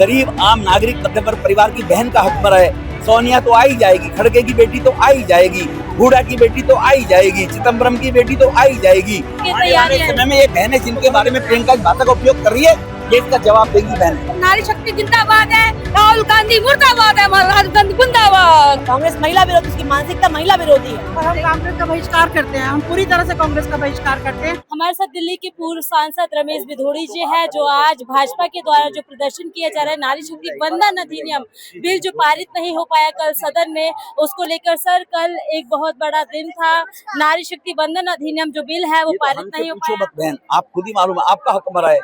गरीब आम नागरिक मध्यम वर्ग परिवार की बहन का हक मरा है। सोनिया तो आई जाएगी, खड़गे की बेटी तो आई जाएगी, हुड्डा की बेटी तो आई जाएगी, चिदम्बरम की बेटी तो आई जाएगी। आने वाले समय में ये बहनें जिनके बारे में प्रियंका इस भाषा का उपयोग कर रही है, ये इसका जवाब देगी बहन। नारी शक्ति जिंदाबाद है, राहुल गांधी मुर्दाबाद है, राहुल गांधी जिंदाबाद। कांग्रेस महिला विरोधी, उसकी मानसिकता महिला विरोधी है और हम कांग्रेस का बहिष्कार करते हैं, हम पूरी तरह से कांग्रेस का बहिष्कार करते हैं। हमारे साथ दिल्ली के पूर्व सांसद रमेश बिधोड़ी जी है, जो आज भाजपा के द्वारा जो प्रदर्शन किया जा रहा है, नारी शक्ति वंदन अधिनियम बिल जो पारित नहीं हो पाया कल सदन में, उसको लेकर सर कल एक बहुत बड़ा दिन था। नारी शक्ति वंदन अधिनियम जो बिल है वो पारित नहीं हो पाया। बहन, आप खुद ही मालूम है, आपका हक मरा है।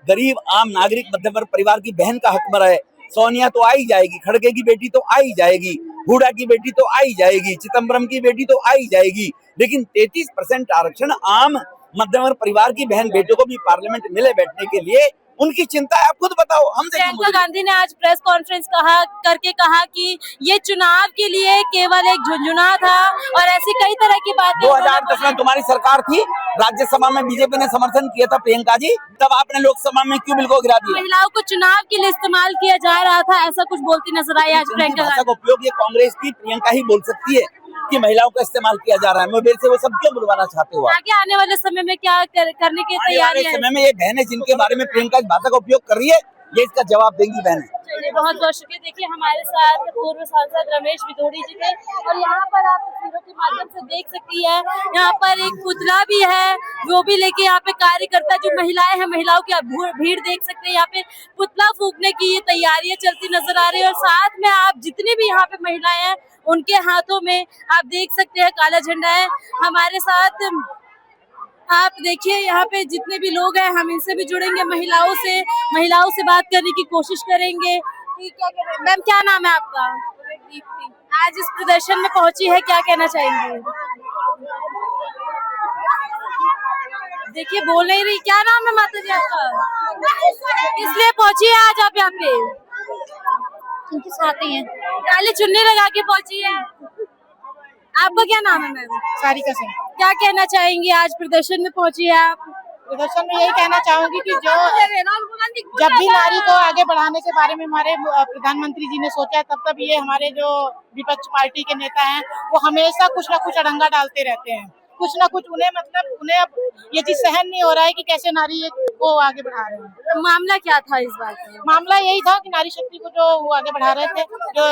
गरीब आम नागरिक मध्यम वर्ग परिवार की बहन का हक मरा है। सोनिया तो आई जाएगी, खड़गे की बेटी तो आई जाएगी, हुड्डा की बेटी तो आई जाएगी, चिदम्बरम की बेटी तो आई जाएगी, लेकिन 33% आरक्षण आम मध्यम वर्ग परिवार की बहन बेटों को भी पार्लियामेंट मिले बैठने के लिए, उनकी चिंता है। आप खुद बताओ। हम प्रियंका गांधी ने आज प्रेस कॉन्फ्रेंस करके कहा कि ये चुनाव के लिए केवल एक झुंझुना था और ऐसी कई तरह की बातें। 2010 में तुम्हारी सरकार थी, राज्यसभा में बीजेपी ने समर्थन किया था प्रियंका जी, तब आपने लोकसभा में क्यों बिल को गिरा दिया? महिलाओं को चुनाव के लिए इस्तेमाल किया जा रहा था, ऐसा कुछ बोलती नजर आई आज प्रियंका गांधी। उपयोग ये कांग्रेस की प्रियंका ही बोल सकती है कि महिलाओं का इस्तेमाल किया जा रहा है। मोबाइल से वो सब क्यों बुलवाना चाहते हो? आगे आने वाले समय में क्या करने की तैयारी है? समय में ये बहनें जिनके बारे में प्रियंका इस भाषा का उपयोग कर रही है, ये इसका जवाब देंगी बहनें। बहुत बहुत शुक्रिया। देखिए हमारे साथ पूर्व सांसद रमेश बिधोड़ी जी थे और यहाँ पर आप तस्वीरों के माध्यम से देख सकती है, यहाँ पर एक पुतला भी है, वो भी लेके यहाँ पे कार्यकर्ता जो महिलाएं हैं, महिलाओं की आप भीड़ देख सकते हैं। यहाँ पे पुतला फूकने की ये तैयारियां चलती नजर आ रही है और साथ में आप जितनी भी यहाँ पे महिलाएं हैं उनके हाथों में आप देख सकते हैं काला झंडा है। हमारे साथ आप देखिए यहाँ पे जितने भी लोग हैं, हम इनसे भी जुड़ेंगे, महिलाओं से बात करने की कोशिश करेंगे। मैम क्या नाम है आपका? आज इस प्रदर्शन में पहुंची है, क्या कहना चाहेंगे? देखिए बोल नहीं रही, क्या नाम है माता जी आपका? इसलिए पहुंची है आज आप यहाँ पे? उनके साथ ही है, काले चुन्नी लगा के पहुंची है। आपका क्या नाम है मैम? सारिका सिंह। क्या कहना चाहेंगी, आज प्रदर्शन में पहुंची है आप? प्रदर्शन में यही कहना चाहूंगी कि जो जब भी नारी को आगे बढ़ाने के बारे में हमारे प्रधानमंत्री जी ने सोचा है, तब ये हमारे जो विपक्ष पार्टी के नेता हैं वो हमेशा कुछ ना कुछ अड़ंगा डालते रहते हैं, कुछ ना कुछ। उन्हें अब ये चीज सहन नहीं हो रहा है कि कैसे नारी को आगे बढ़ा रहे हैं। मामला क्या था इस बात में? मामला यही था कि नारी शक्ति को जो वो आगे बढ़ा रहे थे, जो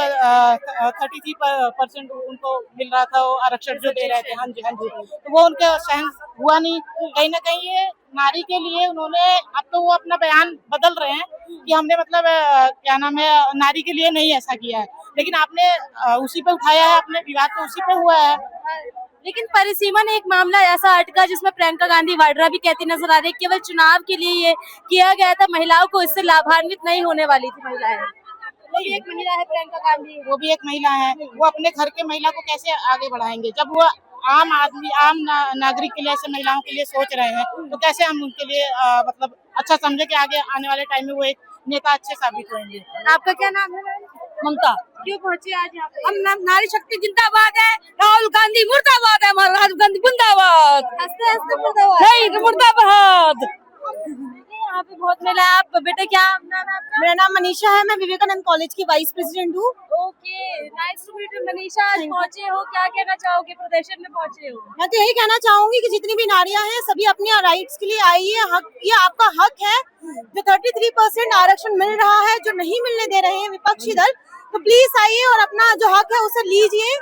33% उनको मिल रहा था, वो आरक्षण जो दे रहे थे, हाँ जी, तो वो उनके सहन हुआ नहीं। कहीं ना कहीं ये नारी के लिए उन्होंने, अब तो वो अपना बयान बदल रहे हैं कि हमने मतलब क्या नाम है, नारी के लिए नहीं ऐसा किया है, लेकिन आपने उसी पे उठाया है, अपने विवाद तो उसी पे हुआ है। लेकिन परिसीमन एक मामला ऐसा अटका जिसमें प्रियंका गांधी वाड्रा भी कहती नजर आ रही है केवल चुनाव के लिए ये किया गया था, महिलाओं को इससे लाभान्वित नहीं होने वाली थी महिलाएं। वो भी एक महिला है प्रियंका गांधी, वो भी एक महिला है, वो अपने घर के महिला को कैसे आगे बढ़ाएंगे जब वो आम आदमी, आम नागरिक के लिए ऐसे महिलाओं के लिए सोच रहे हैं, तो कैसे हम उनके लिए मतलब अच्छा समझे कि आगे आने वाले टाइम में वो एक नेता अच्छे साबित होंगे। आपका क्या नाम है? ममता। क्यों पहुंचे आज यहाँ पे? हम नारी शक्ति जिंदाबाद है, राहुल गांधी मुर्दाबाद है, राहुल गांधी जिंदाबाद। हंसते हंसते मुर्दाबाद नहीं, मुर्दाबाद। यहाँ पे बहुत महिला। आप बेटे क्या नाम है आपका? मेरा नाम मनीषा है, मैं विवेकानंद कॉलेज की वाइस प्रेसिडेंट हूँ। Okay, nice to meet you Manisha. आज पहुंचे हो, क्या कहना चाहोगे, प्रदर्शन में पहुंचे हो? मैं तो यही कहना चाहूंगी कि जितनी भी नारियां हैं सभी अपने राइट्स के लिए आई है। हक, ये आपका हक है। जो 33% आरक्षण मिल रहा है, जो नहीं मिलने दे रहे हैं विपक्षी दल, तो प्लीज आइए और अपना जो हक है उसे लीजिए।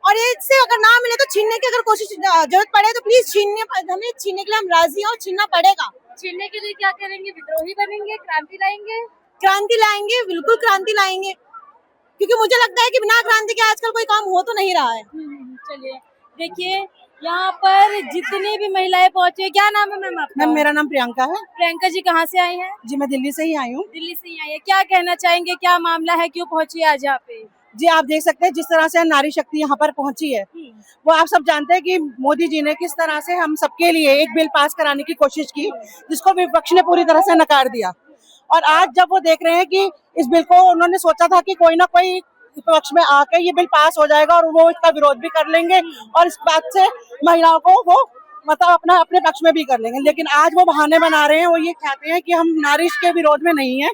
और इससे अगर ना मिले तो छीनने की अगर कोशिश जरूरत पड़े तो प्लीज हमें छीनने के लिए हम राजी हैं और छीनना पड़ेगा। छीनने के लिए क्या करेंगे? विद्रोही बनेंगे, क्रांति लाएंगे? क्रांति लाएंगे, बिल्कुल क्रांति लाएंगे, क्योंकि मुझे लगता है कि बिना क्रांति के आजकल कोई काम हो तो नहीं रहा है। चलिए देखिए यहाँ पर जितनी भी महिलाएं पहुंची। क्या नाम है मैम आपका? मैम मेरा नाम प्रियंका है। प्रियंका जी कहाँ से आई हैं? जी मैं दिल्ली से ही आई हूँ। दिल्ली से ही आई है। क्या कहना चाहेंगे, क्या मामला है, क्यों पहुंची आज यहाँ पे? जी आप देख सकते हैं जिस तरह से नारी शक्ति यहाँ पर पहुंची है, वो आप सब जानते हैं कि मोदी जी ने किस तरह से हम सबके लिए एक बिल पास कराने की कोशिश की, जिसको विपक्ष ने पूरी तरह से नकार दिया। और आज जब वो देख रहे हैं कि इस बिल को, उन्होंने सोचा था कि कोई ना कोई विपक्ष में आकर ये बिल पास हो जाएगा और वो इसका विरोध भी कर लेंगे और इस बात से महिलाओं को वो मतलब अपने पक्ष में भी कर लेंगे, लेकिन आज वो बहाने बना रहे हैं। वो ये कहते हैं कि हम नारी के विरोध में नहीं है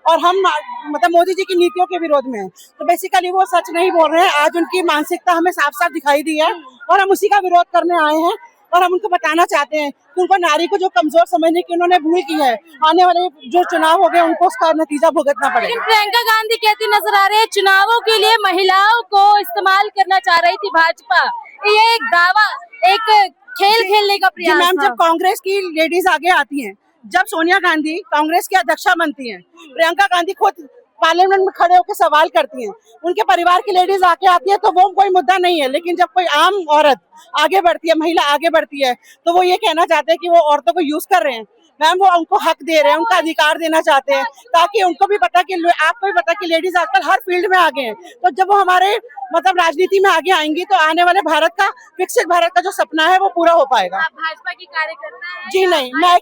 और हम मतलब मोदी जी की नीतियों के विरोध में हैं। तो बेसिकली वो सच नहीं बोल रहे हैं। आज उनकी मानसिकता हमें साफ साफ दिखाई दी है और हम उसी का विरोध करने आए हैं। और हम उनको बताना चाहते हैं कि उनको नारी को जो कमजोर समझने की उन्होंने भूल की है, आने वाले जो चुनाव हो गए उनको उसका नतीजा भुगतना पड़ेगा। लेकिन प्रियंका गांधी कहती नजर आ रहे हैं चुनावों के लिए महिलाओं को इस्तेमाल करना चाह रही थी भाजपा। ये एक दावा, एक खेल खेलने का जी प्रयास मैम, था। जब कांग्रेस की लेडीज आगे आती हैं, जब सोनिया गांधी कांग्रेस की अध्यक्षा बनती हैं, प्रियंका गांधी खुद पार्लियामेंट में खड़े होकर सवाल करती हैं, उनके परिवार की लेडीज आके आती है तो वो कोई मुद्दा नहीं है। लेकिन जब कोई आम औरत आगे बढ़ती है, महिला आगे बढ़ती है, तो वो ये कहना चाहते हैं कि वो औरतों को यूज कर रहे हैं। मैम, वो उनको हक दे रहे हैं, उनका अधिकार देना चाहते हैं, ताकि उनको भी पता कि आपको भी पता कि लेडीज आजकल हर फील्ड में आगे हैं। तो जब वो हमारे मतलब राजनीति में आगे आएंगी तो आने वाले भारत का, विकसित भारत का जो सपना है वो पूरा हो पाएगा। आप भाजपा की कार्यकर्ता हैं? जी नहीं, मैं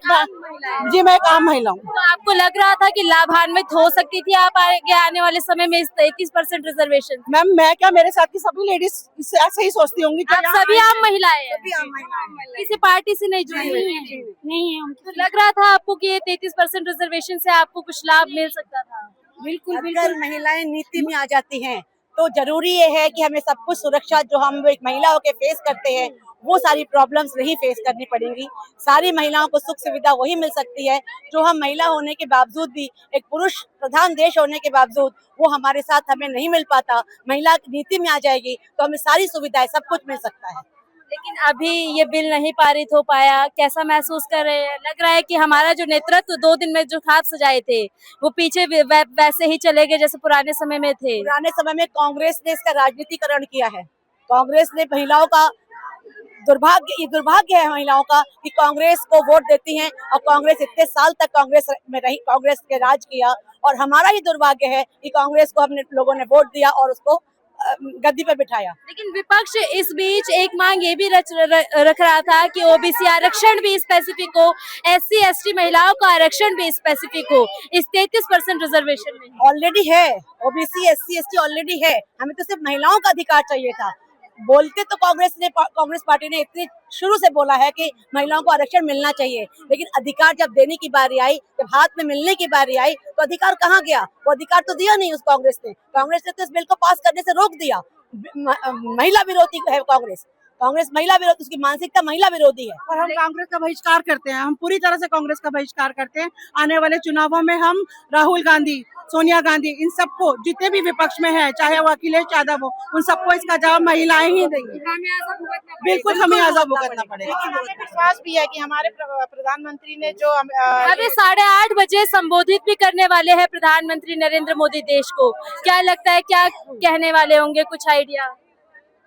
एक आम महिला हूँ। तो आपको लग रहा था कि लाभान्वित हो सकती थी आप आगे आने वाले समय में इस 33% रिजर्वेशन? मैम, मैं क्या, मेरे साथ की सभी लेडीज ऐसे ही सोचती होंगी। जो आप यहाँ सभी आई आम महिलाएं हैं? सभी आम महिलाएं। किसी पार्टी से नहीं जुड़ी हुई? नहीं है तो लग रहा था आपको कि ये 33% रिजर्वेशन से आपको कुछ लाभ मिल सकता था? बिल्कुल अगर महिलाएं नीति में आ जाती हैं तो जरूरी ये है कि हमें सब कुछ सुरक्षा जो हम एक महिला होकर फेस करते हैं वो सारी प्रॉब्लम्स नहीं फेस करनी पड़ेंगी। सारी महिलाओं को सुख सुविधा वही मिल सकती है जो हम महिला होने के बावजूद भी, एक पुरुष प्रधान देश होने के बावजूद वो हमारे साथ हमें नहीं मिल पाता। महिला नीति में आ जाएगी तो हमें सारी सुविधाएं, सब कुछ मिल सकता है। लेकिन अभी ये बिल नहीं पारित हो पाया, कैसा महसूस कर रहे हैं? लग रहा है कि हमारा जो नेतृत्व 2 दिन में जो खाब सजाए थे वो पीछे वैसे ही चले गए जैसे पुराने समय में थे। पुराने समय में कांग्रेस ने इसका राजनीतिकरण किया है। कांग्रेस ने महिलाओं का ये दुर्भाग्य है महिलाओं का कि कांग्रेस को वोट देती हैं और कांग्रेस इतने साल तक कांग्रेस में रही, कांग्रेस के राज किया। और हमारा ही दुर्भाग्य है कि कांग्रेस को हमने लोगों ने वोट दिया और उसको गद्दी पे बिठाया। लेकिन विपक्ष इस बीच एक मांग ये भी रख रहा था कि ओबीसी आरक्षण भी स्पेसिफिक हो, SC ST महिलाओं का आरक्षण भी स्पेसिफिक हो इस 33% रिजर्वेशन में। ऑलरेडी है, ओबीसी SC ST ऑलरेडी है, हमें तो सिर्फ महिलाओं का अधिकार चाहिए था। बोलते तो कांग्रेस पार्टी ने इतने शुरू से बोला है कि महिलाओं को आरक्षण मिलना चाहिए, लेकिन अधिकार जब देने की बारी आई, जब हाथ में मिलने की बारी आई तो अधिकार कहाँ गया? वो अधिकार तो दिया नहीं उस कांग्रेस ने तो इस बिल को पास करने से रोक दिया। महिला विरोधी है कांग्रेस महिला विरोधी, उसकी मानसिकता महिला विरोधी है। और हम कांग्रेस का बहिष्कार करते हैं, हम पूरी तरह से कांग्रेस का बहिष्कार करते हैं। आने वाले चुनावों में हम राहुल गांधी, सोनिया गांधी, इन सबको, जितने भी विपक्ष में है, चाहे वो अखिलेश यादव हो, उन सबको इसका जवाब महिलाएं ही देंगी। बिल्कुल हमें आजाद भुगतना पड़ेगा। हमें विश्वास भी है कि हमारे प्रधानमंत्री ने जो अभी 8:30 बजे संबोधित भी करने वाले हैं प्रधानमंत्री नरेंद्र मोदी देश को। क्या लगता है, क्या कहने वाले होंगे? कुछ आइडिया?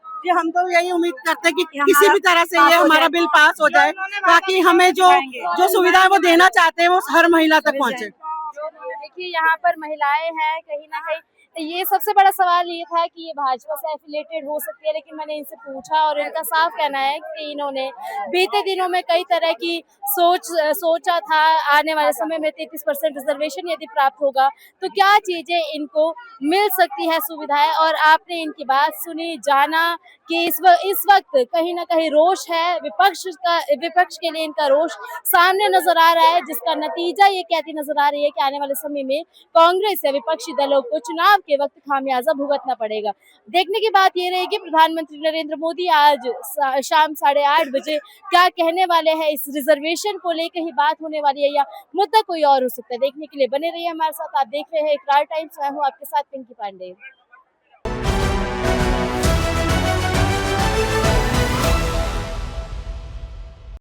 जी, हम तो यही उम्मीद करते हैं कि किसी भी तरह से ये हमारा बिल पास हो जाए, ताकि हमें जो सुविधा वो देना चाहते हैं वो हर महिला तक पहुंचे। देखिए यहाँ पर महिलाएं हैं, कहीं ना कहीं ये सबसे बड़ा सवाल ये था कि ये भाजपा से एफिलेटेड हो सकती है, लेकिन मैंने इनसे पूछा और इनका साफ कहना है कि इन्होंने बीते दिनों में कई तरह की सोचा था आने वाले समय में 33% रिजर्वेशन यदि प्राप्त होगा तो क्या चीजें इनको मिल सकती है सुविधाएं। और आपने इनकी बात सुनी, जाना कि इस वक्त कहीं ना कहीं रोष है, विपक्ष के लिए इनका रोष सामने नजर आ रहा है, जिसका नतीजा ये कहती नजर आ रही है कि आने वाले समय में कांग्रेस या विपक्षी दलों को चुनाव के वक्त खामियाजा भुगतना पड़ेगा। देखने की बात ये रहेगी प्रधानमंत्री नरेंद्र मोदी आज शाम 8:30 बजे क्या कहने वाले हैं, इस रिजर्वेशन को लेकर ही बात होने वाली है या मुद्दा कोई और हो सकता है। देखने के लिए बने रहिए हमारे साथ। आप देख रहे हैं इकरार टाइम्स, मैं हूँ आपके साथ पिंकी पांडे।